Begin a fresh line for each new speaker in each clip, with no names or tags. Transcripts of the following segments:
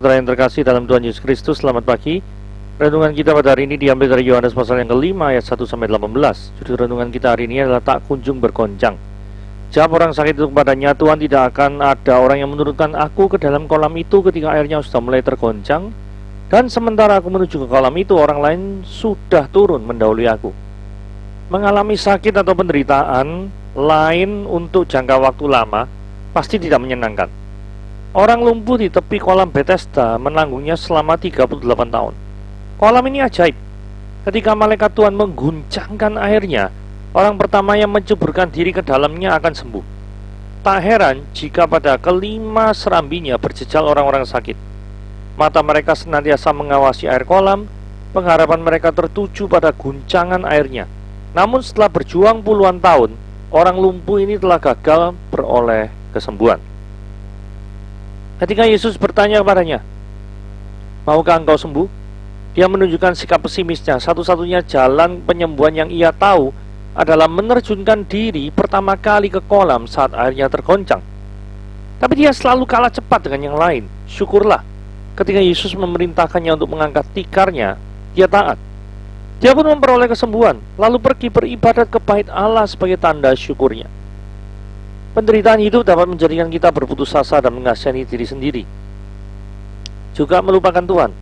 saudara yang terkasih dalam Tuhan Yesus Kristus, selamat pagi. Renungan kita pada hari ini diambil dari Yohanes pasal yang kelima ayat 1-18. Judul renungan kita hari ini adalah tak kunjung bergoncang. Jawab orang sakit itu kepadanya, Tuhan, tidak akan ada orang yang menurunkan aku ke dalam kolam itu ketika airnya sudah mulai tergoncang, dan sementara aku menuju ke kolam itu, orang lain sudah turun mendahului aku. Mengalami sakit atau penderitaan lain untuk jangka waktu lama pasti tidak menyenangkan. Orang lumpuh di tepi kolam Bethesda menanggungnya selama 38 tahun. Kolam ini ajaib. Ketika malaikat Tuhan mengguncangkan airnya, orang pertama yang menceburkan diri ke dalamnya akan sembuh. Tak heran jika pada kelima serambinya berjejal orang-orang sakit. Mata mereka senantiasa mengawasi air kolam, pengharapan mereka tertuju pada guncangan airnya. Namun setelah berjuang puluhan tahun, orang lumpuh ini telah gagal beroleh kesembuhan. Ketika Yesus bertanya kepadanya, maukah engkau sembuh? Dia menunjukkan sikap pesimisnya. Satu-satunya jalan penyembuhan yang ia tahu adalah menerjunkan diri pertama kali ke kolam saat airnya tergoncang. Tapi dia selalu kalah cepat dengan yang lain. Syukurlah, ketika Yesus memerintahkannya untuk mengangkat tikarnya, dia taat. Dia pun memperoleh kesembuhan, lalu pergi beribadat ke bait Allah sebagai tanda syukurnya. Penderitaan hidup dapat menjadikan kita berputus asa dan mengasihani diri sendiri, juga melupakan Tuhan.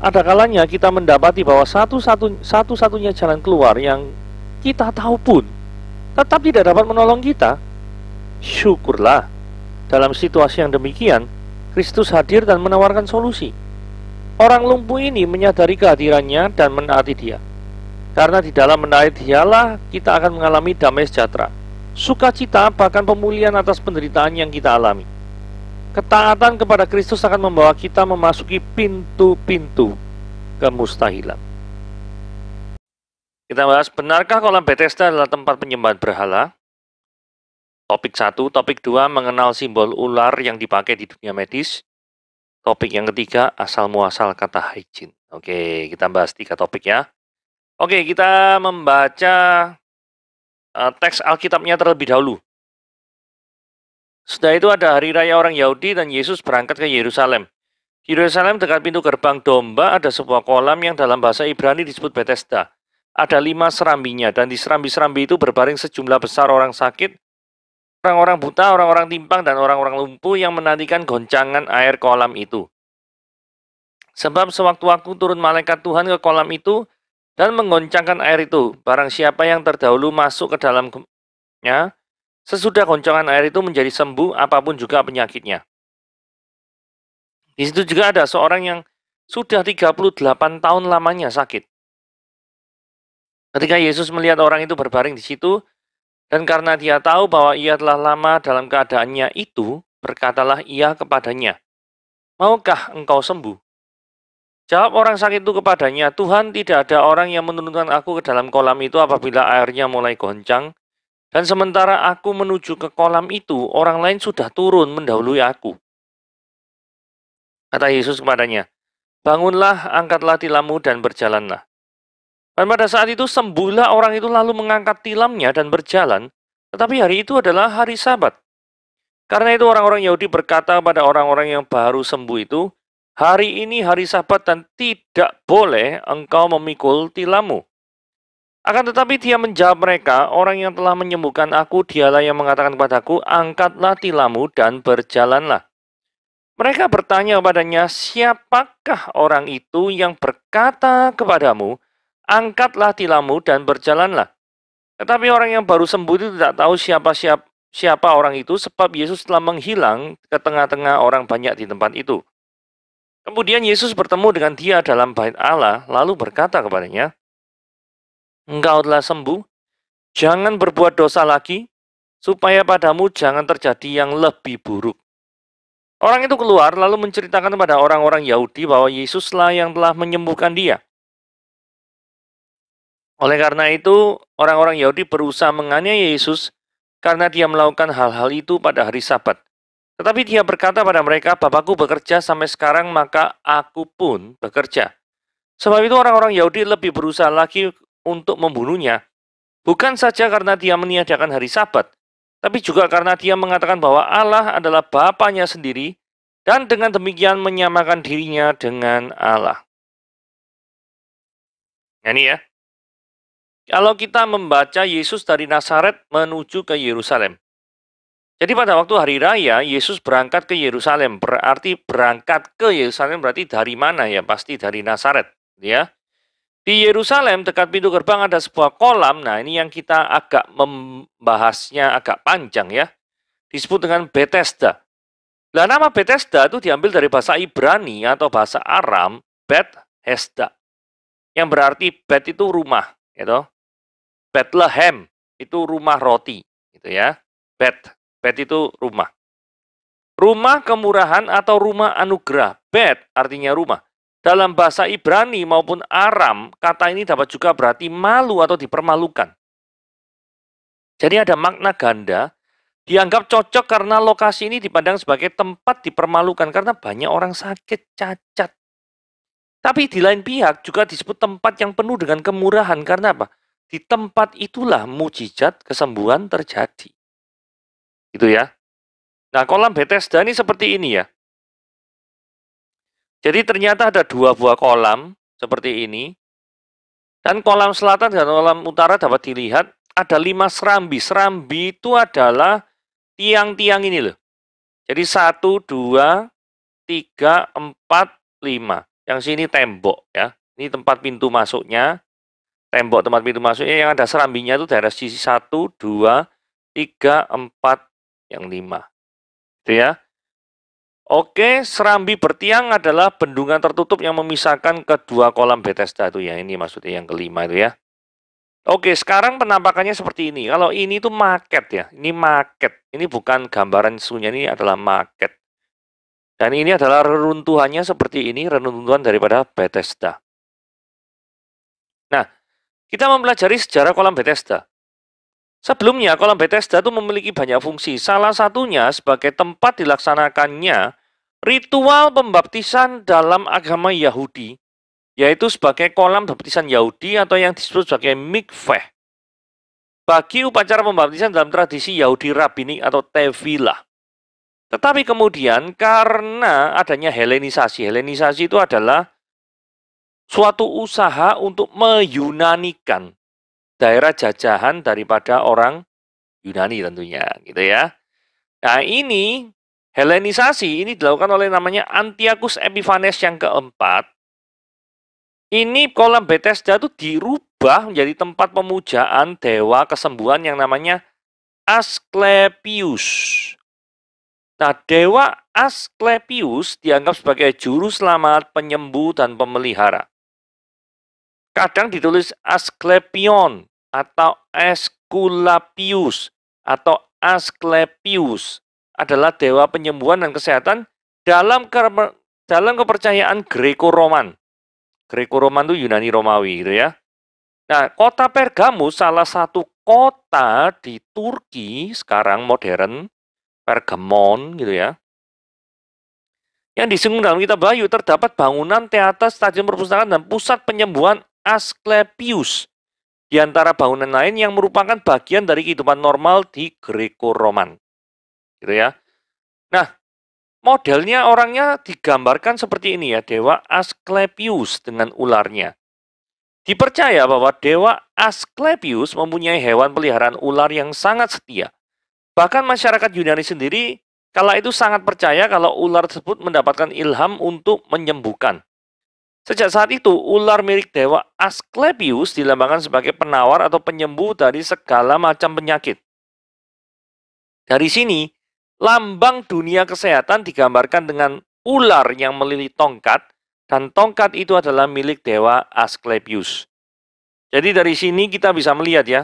Ada kalanya kita mendapati bahwa satu-satunya jalan keluar yang kita tahu pun tetap tidak dapat menolong kita. Syukurlah, dalam situasi yang demikian, Kristus hadir dan menawarkan solusi. Orang lumpuh ini menyadari kehadirannya dan menaati dia. Karena di dalam menaati dialah kita akan mengalami damai sejahtera, sukacita, bahkan pemulihan atas penderitaan yang kita alami. Ketaatan kepada Kristus akan membawa kita memasuki pintu-pintu kemustahilan. Kita bahas, benarkah kolam Bethesda adalah tempat penyembahan berhala? Topik 1. Topik 2, mengenal simbol ular yang dipakai di dunia medis. Topik yang ketiga, asal-muasal kata hygiene. Oke, kita bahas 3 topik ya. Oke, kita membaca teks Alkitabnya terlebih dahulu. Setelah itu ada hari raya orang Yahudi dan Yesus berangkat ke Yerusalem. Di Yerusalem dekat pintu gerbang domba ada sebuah kolam yang dalam bahasa Ibrani disebut Bethesda. Ada 5 serambinya, dan di serambi-serambi itu berbaring sejumlah besar orang sakit, orang-orang buta, orang-orang timpang, dan orang-orang lumpuh yang menantikan goncangan air kolam itu. Sebab sewaktu-waktu turun malaikat Tuhan ke kolam itu dan menggoncangkan air itu. Barang siapa yang terdahulu masuk ke dalamnya, sesudah goncangan air itu menjadi sembuh apapun juga penyakitnya. Di situ juga ada seorang yang sudah 38 tahun lamanya sakit. Ketika Yesus melihat orang itu berbaring di situ, dan karena dia tahu bahwa ia telah lama dalam keadaannya itu, berkatalah ia kepadanya, maukah engkau sembuh? Jawab orang sakit itu kepadanya, Tuhan, tidak ada orang yang menurunkan aku ke dalam kolam itu apabila airnya mulai goncang, dan sementara aku menuju ke kolam itu, orang lain sudah turun mendahului aku. Kata Yesus kepadanya, bangunlah, angkatlah tilammu dan berjalanlah. Dan pada saat itu sembuhlah orang itu lalu mengangkat tilamnya dan berjalan, tetapi hari itu adalah hari Sabat. Karena itu orang-orang Yahudi berkata pada orang-orang yang baru sembuh itu, hari ini hari Sabat dan tidak boleh engkau memikul tilammu. Akan tetapi dia menjawab mereka, orang yang telah menyembuhkan aku, dialah yang mengatakan kepadaku, angkatlah tilammu dan berjalanlah. Mereka bertanya kepadanya, siapakah orang itu yang berkata kepadamu, angkatlah tilammu dan berjalanlah? Tetapi orang yang baru sembuh itu tidak tahu siapa orang itu, sebab Yesus telah menghilang ke tengah-tengah orang banyak di tempat itu. Kemudian Yesus bertemu dengan dia dalam bait Allah, lalu berkata kepadanya, engkau telah sembuh, jangan berbuat dosa lagi, supaya padamu jangan terjadi yang lebih buruk. Orang itu keluar lalu menceritakan kepada orang-orang Yahudi bahwa Yesuslah yang telah menyembuhkan dia. Oleh karena itu, orang-orang Yahudi berusaha menganiaya Yesus karena dia melakukan hal-hal itu pada hari Sabat. Tetapi dia berkata pada mereka, Bapakku bekerja sampai sekarang, maka aku pun bekerja. Sebab itu orang-orang Yahudi lebih berusaha lagi untuk membunuhnya, bukan saja karena dia meniadakan hari Sabat, tapi juga karena dia mengatakan bahwa Allah adalah Bapanya sendiri dan dengan demikian menyamakan dirinya dengan Allah. Nah, ini ya. Kalau kita membaca Yesus dari Nazaret menuju ke Yerusalem. Jadi pada waktu hari raya, Yesus berangkat ke Yerusalem. Berarti berangkat ke Yerusalem berarti dari mana ya? Pasti dari Nazaret, ya. Di Yerusalem, dekat pintu gerbang ada sebuah kolam. Nah, ini yang kita agak membahasnya agak panjang ya. Disebut dengan Bethesda. Nah, nama Bethesda itu diambil dari bahasa Ibrani atau bahasa Aram, Bethesda. Yang berarti Bet itu rumah, gitu. Bethlehem itu rumah roti, gitu ya. Bet itu rumah. Rumah kemurahan atau rumah anugerah. Bet artinya rumah. Dalam bahasa Ibrani maupun Aram, kata ini dapat juga berarti malu atau dipermalukan. Jadi ada makna ganda, dianggap cocok karena lokasi ini dipandang sebagai tempat dipermalukan karena banyak orang sakit, cacat. Tapi di lain pihak juga disebut tempat yang penuh dengan kemurahan. Karena apa? Di tempat itulah mujizat kesembuhan terjadi. Gitu ya. Nah, kolam Bethesda ini seperti ini ya. Jadi ternyata ada 2 buah kolam seperti ini. Dan kolam selatan dan kolam utara dapat dilihat ada 5 serambi. Serambi itu adalah tiang-tiang ini loh. Jadi 1, 2, 3, 4, 5. Yang sini tembok ya. Ini tempat pintu masuknya. Tembok tempat pintu masuknya yang ada serambinya itu daerah sisi 1, 2, 3, 4, yang 5. Itu ya. Oke, serambi bertiang adalah bendungan tertutup yang memisahkan kedua kolam Bethesda itu ya. Ini maksudnya yang kelima itu ya. Oke, sekarang penampakannya seperti ini. Kalau ini tuh market ya. Ini market. Ini bukan gambaran sesungguhnya, ini adalah market. Dan ini adalah reruntuhannya seperti ini, reruntuhan daripada Bethesda. Nah, kita mempelajari sejarah kolam Bethesda. Sebelumnya, kolam Bethesda itu memiliki banyak fungsi. Salah satunya sebagai tempat dilaksanakannya ritual pembaptisan dalam agama Yahudi, yaitu sebagai kolam baptisan Yahudi atau yang disebut sebagai mikveh. Bagi upacara pembaptisan dalam tradisi Yahudi Rabbinik atau Tevilah. Tetapi kemudian karena adanya Helenisasi itu adalah suatu usaha untuk meyunanikan daerah jajahan daripada orang Yunani tentunya, gitu ya. Nah, ini Helenisasi ini dilakukan oleh namanya Antiochus Epiphanes yang keempat. Ini kolam Bethesda itu dirubah menjadi tempat pemujaan dewa kesembuhan yang namanya Asklepios. Nah, dewa Asklepios dianggap sebagai juru selamat, penyembuh, dan pemelihara. Kadang ditulis Asklepion atau Aesculapius atau Asklepius adalah dewa penyembuhan dan kesehatan dalam kepercayaan Greco-Roman. Greco-Roman itu Yunani Romawi gitu ya. Nah, kota Pergamus salah satu kota di Turki sekarang modern, Pergamon gitu ya. Yang disinggung dalam kitab Wahyu terdapat bangunan, teater, stadion perpustakaan, dan pusat penyembuhan Asklepius. Di antara bangunan lain yang merupakan bagian dari kehidupan normal di Greco-Roman. Gitu ya. Nah, modelnya orangnya digambarkan seperti ini ya, dewa Asklepius dengan ularnya. Dipercaya bahwa dewa Asklepius mempunyai hewan peliharaan ular yang sangat setia. Bahkan masyarakat Yunani sendiri kala itu sangat percaya kalau ular tersebut mendapatkan ilham untuk menyembuhkan. Sejak saat itu, ular milik dewa Asklepius dilambangkan sebagai penawar atau penyembuh dari segala macam penyakit. Dari sini, lambang dunia kesehatan digambarkan dengan ular yang melilit tongkat, dan tongkat itu adalah milik dewa Asklepius. Jadi dari sini kita bisa melihat ya,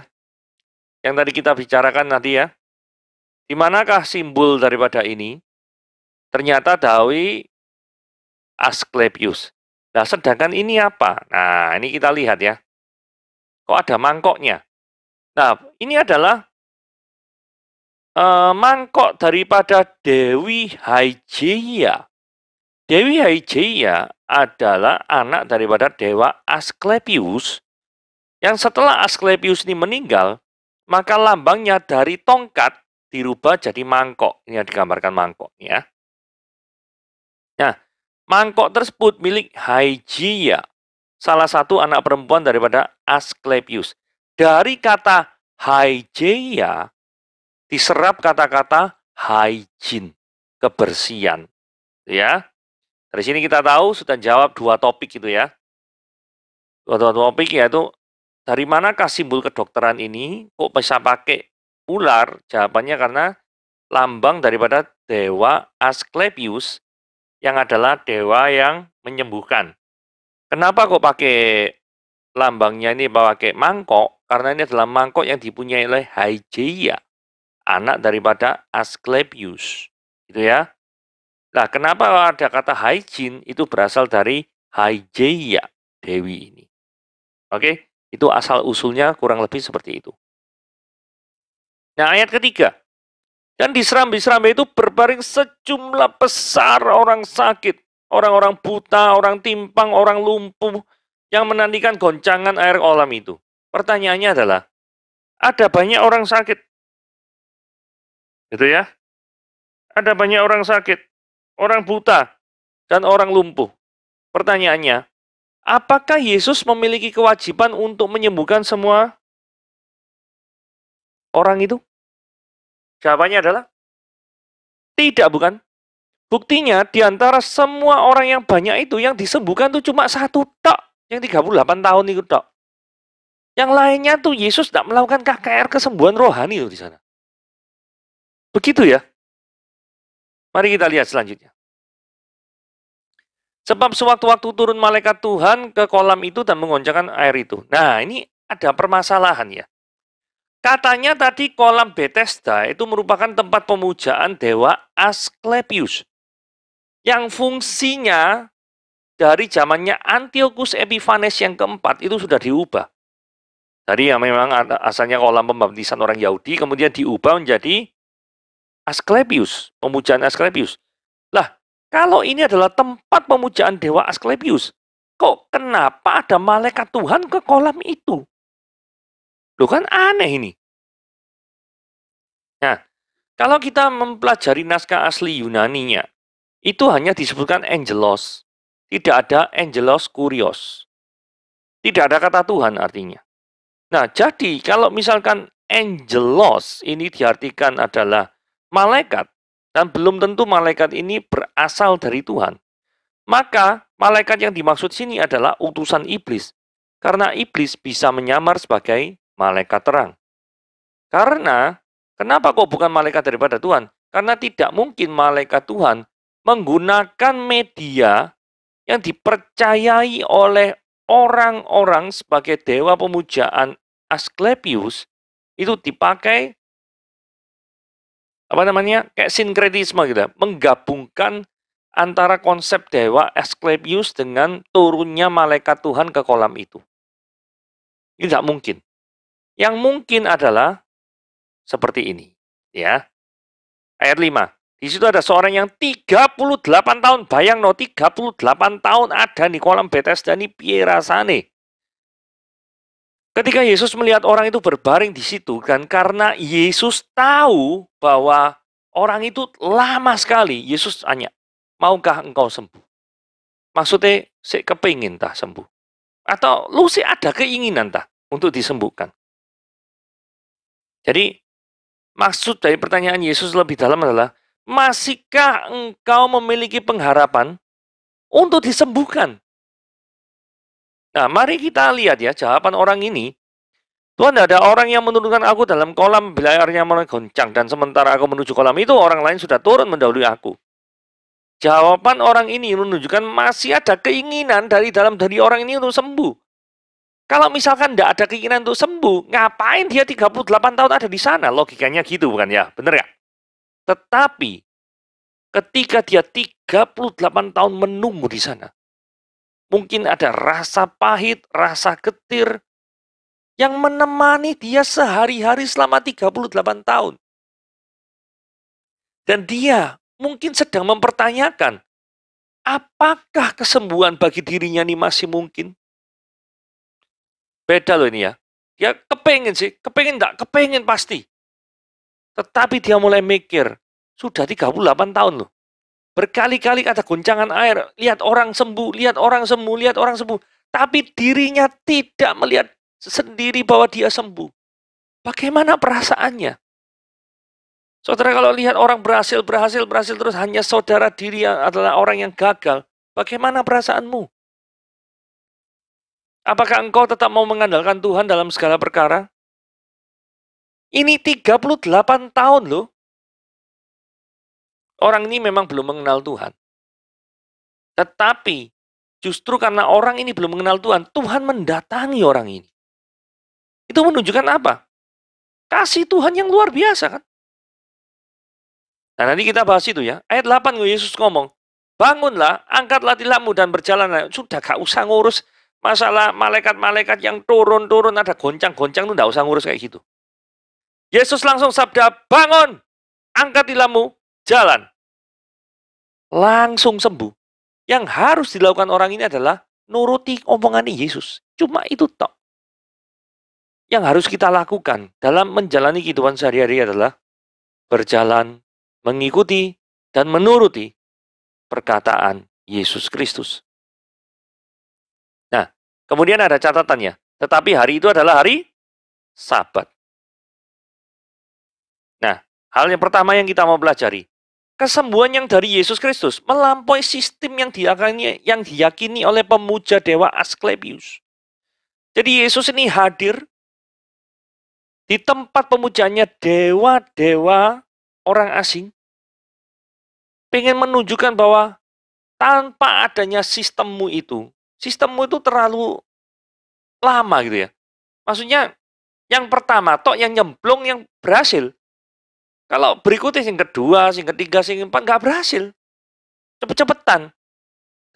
yang tadi kita bicarakan nanti ya, di manakah simbol daripada ini? Ternyata Dawi Asklepius. Nah, sedangkan ini apa? Nah, ini kita lihat ya. Kok ada mangkoknya? Nah, ini adalah mangkok daripada Dewi Hygeia. Dewi Hygeia adalah anak daripada dewa Asklepius, yang setelah Asklepius ini meninggal, maka lambangnya dari tongkat dirubah jadi mangkok. Ini yang digambarkan mangkok ya. Mangkok tersebut milik Hygeia, salah satu anak perempuan daripada Asklepius. Dari kata Hygeia diserap kata-kata hygiene, kebersihan. Ya, dari sini kita tahu sudah jawab dua topik itu ya. Dua topik yaitu dari manakah simbol kedokteran ini? Kok bisa pakai ular? Jawabannya karena lambang daripada dewa Asklepius yang adalah dewa yang menyembuhkan. Kenapa kok pakai lambangnya ini pakai mangkok? Karena ini adalah mangkok yang dipunyai oleh Hygeia, anak daripada Asklepius. Gitu ya. Nah, kenapa ada kata hygiene? Itu berasal dari Hygeia, dewi ini. Oke, itu asal usulnya kurang lebih seperti itu. Nah, ayat ketiga. Dan di serambi-serambi itu berbaring sejumlah besar orang sakit, orang-orang buta, orang timpang, orang lumpuh, yang menantikan goncangan air kolam itu. Pertanyaannya adalah, ada banyak orang sakit. Gitu ya. Ada banyak orang sakit, orang buta, dan orang lumpuh. Pertanyaannya, apakah Yesus memiliki kewajiban untuk menyembuhkan semua orang itu? Jawabannya adalah tidak, bukan? Buktinya, di antara semua orang yang banyak itu, yang disembuhkan itu cuma satu tok, yang 38 tahun itu tok. Yang lainnya tuh Yesus tidak melakukan KKR kesembuhan rohani tuh di sana. Begitu ya. Mari kita lihat selanjutnya. Sebab sewaktu-waktu turun malaikat Tuhan ke kolam itu dan mengoncangkan air itu. Nah, ini ada permasalahan ya. Katanya tadi kolam Bethesda itu merupakan tempat pemujaan dewa Asklepius, yang fungsinya dari zamannya Antiochus Epiphanes yang keempat itu sudah diubah. Tadi yang memang asalnya kolam pembaptisan orang Yahudi, kemudian diubah menjadi Asklepius, pemujaan Asklepius. Lah, kalau ini adalah tempat pemujaan dewa Asklepius, kok kenapa ada malaikat Tuhan ke kolam itu? Loh, kan aneh ini. Nah, kalau kita mempelajari naskah asli Yunaninya, itu hanya disebutkan angelos. Tidak ada angelos kurios. Tidak ada kata Tuhan artinya. Nah, jadi kalau misalkan angelos ini diartikan adalah malaikat, dan belum tentu malaikat ini berasal dari Tuhan, maka malaikat yang dimaksud sini adalah utusan iblis. Karena iblis bisa menyamar sebagai malaikat terang. Karena, kenapa kok bukan malaikat daripada Tuhan? Karena tidak mungkin malaikat Tuhan menggunakan media yang dipercayai oleh orang-orang sebagai dewa pemujaan Asklepius itu dipakai kayak sinkretisme gitu, menggabungkan antara konsep dewa Asklepius dengan turunnya malaikat Tuhan ke kolam itu. Ini tidak mungkin. Yang mungkin adalah seperti ini, ya. Ayat 5. Di situ ada seorang yang 38 tahun, bayang no, 38 tahun ada di kolam Bethesda ini piye rasane. Ketika Yesus melihat orang itu berbaring di situ, kan karena Yesus tahu bahwa orang itu lama sekali, Yesus tanya, maukah engkau sembuh? Maksudnya, saya kepingin tah sembuh. Atau lu sih ada keinginan tah untuk disembuhkan. Jadi, maksud dari pertanyaan Yesus lebih dalam adalah, masihkah engkau memiliki pengharapan untuk disembuhkan? Nah, mari kita lihat ya, jawaban orang ini. Tuhan, ada orang yang menurunkan aku dalam kolam bila airnya mulai goncang, dan sementara aku menuju kolam itu, orang lain sudah turun mendahului aku. Jawaban orang ini menunjukkan masih ada keinginan dari dalam diri orang ini untuk sembuh. Kalau misalkan tidak ada keinginan untuk sembuh, ngapain dia 38 tahun ada di sana? Logikanya gitu, bukan ya? Bener ya? Tetapi, ketika dia 38 tahun menunggu di sana, mungkin ada rasa pahit, rasa getir, yang menemani dia sehari-hari selama 38 tahun. Dan dia mungkin sedang mempertanyakan, apakah kesembuhan bagi dirinya ini masih mungkin? Beda loh ini ya. Dia kepengen sih, kepengen enggak? Kepengen pasti. Tetapi dia mulai mikir, sudah 38 tahun loh. Berkali-kali ada goncangan air, lihat orang sembuh, lihat orang sembuh, lihat orang sembuh. Tapi dirinya tidak melihat sendiri bahwa dia sembuh. Bagaimana perasaannya? Saudara kalau lihat orang berhasil terus hanya saudara diri yang adalah orang yang gagal, bagaimana perasaanmu? Apakah engkau tetap mau mengandalkan Tuhan dalam segala perkara? Ini 38 tahun loh. Orang ini memang belum mengenal Tuhan. Tetapi justru karena orang ini belum mengenal Tuhan, Tuhan mendatangi orang ini. Itu menunjukkan apa? Kasih Tuhan yang luar biasa kan? Nah nanti kita bahas itu ya. Ayat 8 Yesus ngomong, bangunlah, angkatlah tilammu dan berjalanlah. Sudah gak usah ngurus masalah malaikat-malaikat yang turun-turun, ada goncang-goncang, itu gak usah ngurus kayak gitu. Yesus langsung sabda, bangun, angkat tilammu, jalan. Langsung sembuh. Yang harus dilakukan orang ini adalah nuruti omongan Yesus. Cuma itu tok. Yang harus kita lakukan dalam menjalani kehidupan sehari-hari adalah berjalan, mengikuti, dan menuruti perkataan Yesus Kristus. Nah, kemudian ada catatannya. Tetapi hari itu adalah hari Sabat. Nah, hal yang pertama yang kita mau pelajari, kesembuhan yang dari Yesus Kristus melampaui sistem yang diyakini oleh pemuja dewa Asklepius. Jadi Yesus ini hadir di tempat pemujanya dewa-dewa orang asing, pengen menunjukkan bahwa tanpa adanya sistemmu itu terlalu lama gitu ya. Maksudnya yang pertama, yang nyemplung yang berhasil. Kalau berikutnya yang kedua, yang ketiga, yang keempat nggak berhasil. Cepet-cepetan.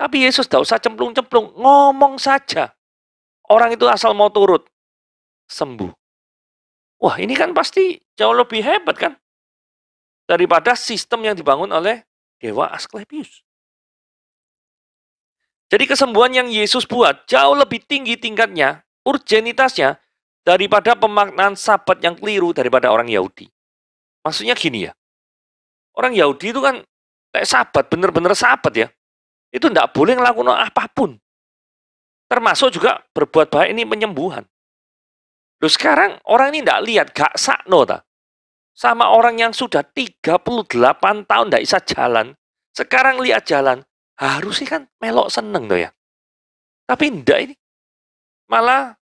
Tapi Yesus tidak usah cemplung-cemplung, ngomong saja. Orang itu asal mau turut, sembuh. Wah, ini kan pasti jauh lebih hebat kan? Daripada sistem yang dibangun oleh Dewa Asklepius. Jadi kesembuhan yang Yesus buat jauh lebih tinggi tingkatnya, urgenitasnya, daripada pemaknaan Sabat yang keliru daripada orang Yahudi. Maksudnya gini ya, orang Yahudi itu kan kayak Sabat, bener-bener Sabat ya. Itu tidak boleh ngelakuin apapun. Termasuk juga berbuat baik ini penyembuhan. Loh sekarang orang ini tidak lihat, gak sakno ta. Sama orang yang sudah 38 tahun tidak bisa jalan. Sekarang lihat jalan, harusnya kan melok seneng tuh ya. Tapi enggak ini. Malah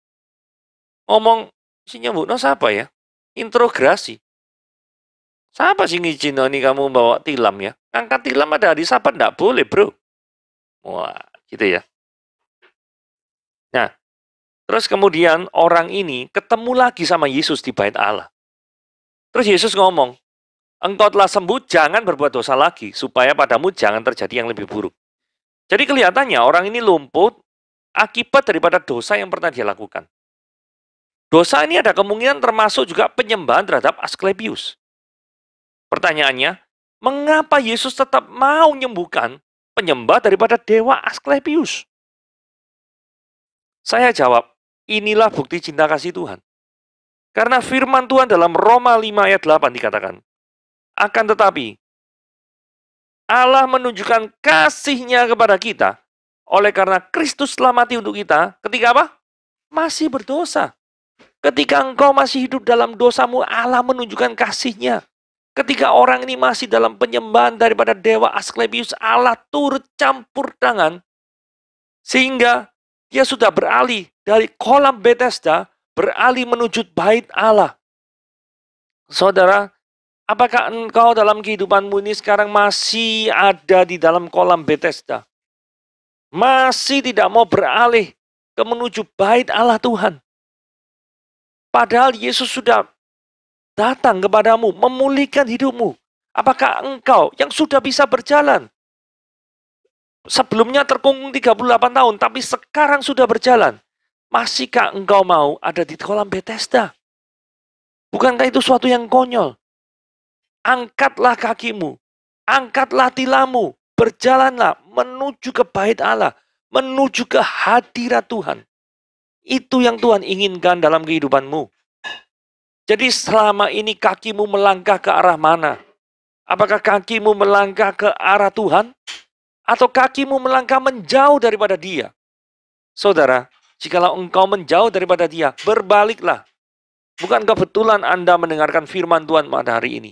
ngomong, si nyebutnya siapa ya? Introgasi. Siapa sih ngizin nih kamu bawa tilam ya? Angkat tilam ada hari Sabat, enggak boleh bro. Wah, gitu ya. Nah, terus kemudian orang ini ketemu lagi sama Yesus di bait Allah. Terus Yesus ngomong, engkau telah sembuh, jangan berbuat dosa lagi, supaya padamu jangan terjadi yang lebih buruk. Jadi kelihatannya orang ini lumpuh akibat daripada dosa yang pernah dia lakukan. Dosa ini ada kemungkinan termasuk juga penyembahan terhadap Asklepius. Pertanyaannya, mengapa Yesus tetap mau menyembuhkan penyembah daripada dewa Asklepius? Saya jawab, inilah bukti cinta kasih Tuhan. Karena firman Tuhan dalam Roma 5 ayat 8 dikatakan, akan tetapi, Allah menunjukkan kasih-Nya kepada kita, oleh karena Kristus telah mati untuk kita, ketika apa? Masih berdosa. Ketika engkau masih hidup dalam dosamu, Allah menunjukkan kasih-Nya. Ketika orang ini masih dalam penyembahan daripada dewa Asklepius, Allah turut campur tangan, sehingga dia sudah beralih dari kolam Bethesda, beralih menuju bait Allah. Saudara, apakah engkau dalam kehidupanmu ini sekarang masih ada di dalam kolam Bethesda? Masih tidak mau beralih ke menuju bait Allah Tuhan? Padahal Yesus sudah datang kepadamu, memulihkan hidupmu. Apakah engkau yang sudah bisa berjalan? Sebelumnya terkungkung 38 tahun, tapi sekarang sudah berjalan. Masihkah engkau mau ada di kolam Bethesda? Bukankah itu suatu yang konyol? Angkatlah kakimu, angkatlah tilammu, berjalanlah menuju ke bait Allah, menuju ke hadirat Tuhan. Itu yang Tuhan inginkan dalam kehidupanmu. Jadi selama ini kakimu melangkah ke arah mana? Apakah kakimu melangkah ke arah Tuhan? Atau kakimu melangkah menjauh daripada Dia? Saudara, jikalau engkau menjauh daripada Dia, berbaliklah. Bukan kebetulan Anda mendengarkan firman Tuhan pada hari ini.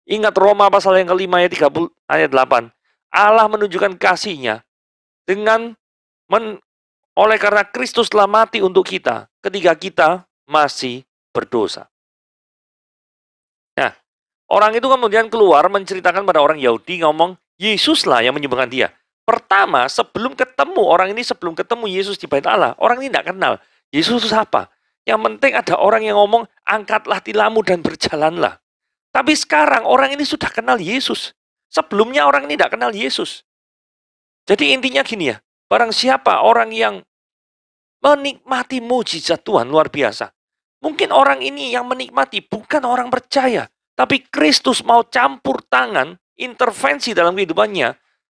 Ingat Roma pasal yang kelima ayat 30, ayat 8. Allah menunjukkan kasih-Nya dengan oleh karena Kristus telah mati untuk kita ketika kita masih berdosa. Nah, orang itu kemudian keluar menceritakan pada orang Yahudi, ngomong, Yesuslah yang menyembuhkan dia. Pertama, sebelum ketemu Yesus di bait Allah, orang ini tidak kenal. Yesus itu siapa? Yang penting ada orang yang ngomong, angkatlah tilammu dan berjalanlah. Tapi sekarang orang ini sudah kenal Yesus. Sebelumnya orang ini tidak kenal Yesus. Jadi intinya gini ya, barang siapa orang yang menikmati mujizat Tuhan luar biasa. Mungkin orang ini yang menikmati bukan orang percaya, tapi Kristus mau campur tangan, intervensi dalam kehidupannya,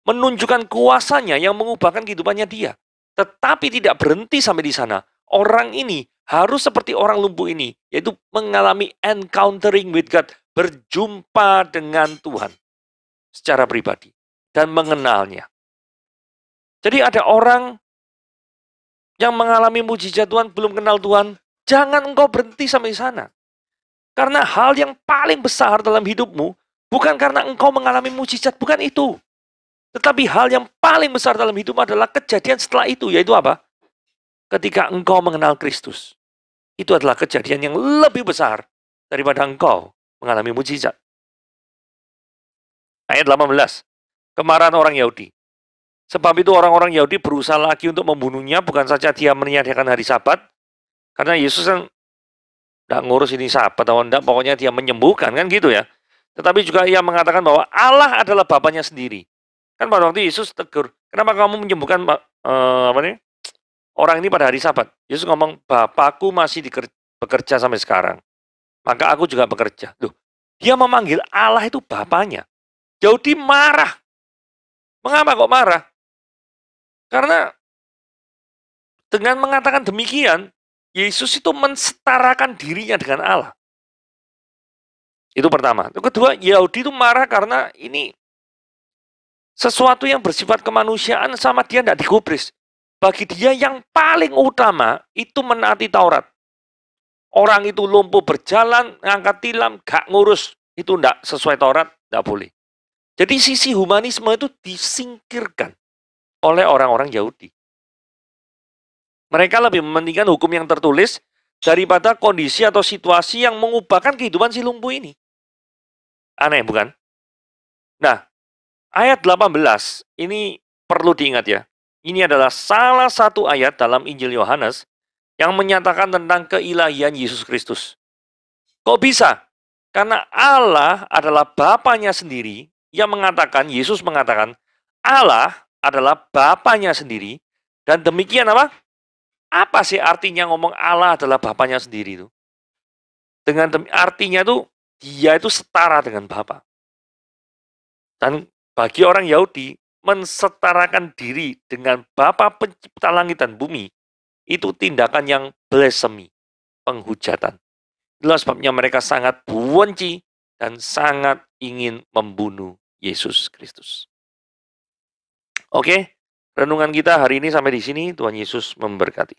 menunjukkan kuasanya yang mengubahkan kehidupannya dia. Tetapi tidak berhenti sampai di sana. Orang ini harus seperti orang lumpuh ini, yaitu mengalami encountering with God, berjumpa dengan Tuhan secara pribadi dan mengenalnya. Jadi ada orang yang mengalami mujizat Tuhan belum kenal Tuhan, jangan engkau berhenti sampai di sana. Karena hal yang paling besar dalam hidupmu bukan karena engkau mengalami mujizat, bukan itu. Tetapi hal yang paling besar dalam hidupmu adalah kejadian setelah itu, yaitu apa? Ketika engkau mengenal Kristus. Itu adalah kejadian yang lebih besar daripada engkau mengalami mujizat. Ayat 18. Kemarahan orang Yahudi. Sebab itu orang-orang Yahudi berusaha lagi untuk membunuhnya, bukan saja dia meniadakan hari Sabat, karena Yesus kan tidak ngurus ini Sabat atau enggak, pokoknya dia menyembuhkan, kan gitu ya. Tetapi juga ia mengatakan bahwa Allah adalah Bapanya sendiri. Kan pada waktu Yesus tegur, kenapa kamu menyembuhkan orang ini pada hari Sabat? Yesus ngomong, Bapakku masih bekerja sampai sekarang, maka aku juga bekerja. Loh, dia memanggil Allah itu Bapanya. Yahudi marah. Mengapa kok marah? Karena dengan mengatakan demikian, Yesus itu mensetarakan dirinya dengan Allah. Itu pertama. Itu kedua, Yahudi itu marah karena ini sesuatu yang bersifat kemanusiaan sama dia tidak digubris. Bagi dia yang paling utama itu menaati Taurat. Orang itu lumpuh berjalan, ngangkat tilam, gak ngurus. Itu tidak sesuai Taurat, tidak boleh. Jadi sisi humanisme itu disingkirkan oleh orang-orang Yahudi. Mereka lebih mementingkan hukum yang tertulis daripada kondisi atau situasi yang mengubahkan kehidupan si lumpuh ini. Aneh, bukan? Nah, ayat 18 ini perlu diingat ya. Ini adalah salah satu ayat dalam Injil Yohanes yang menyatakan tentang keilahian Yesus Kristus. Kok bisa? Karena Allah adalah Bapanya sendiri yang mengatakan, Yesus mengatakan, Allah adalah Bapanya sendiri, dan demikian apa? Apa sih artinya ngomong Allah adalah Bapanya sendiri itu? Dengan artinya itu, dia itu setara dengan Bapa. Dan bagi orang Yahudi, mensetarakan diri dengan Bapa pencipta langit dan bumi, itu tindakan yang blasphemy, penghujatan. Itulah sebabnya mereka sangat benci dan sangat ingin membunuh Yesus Kristus. Oke, renungan kita hari ini sampai di sini. Tuhan Yesus memberkati.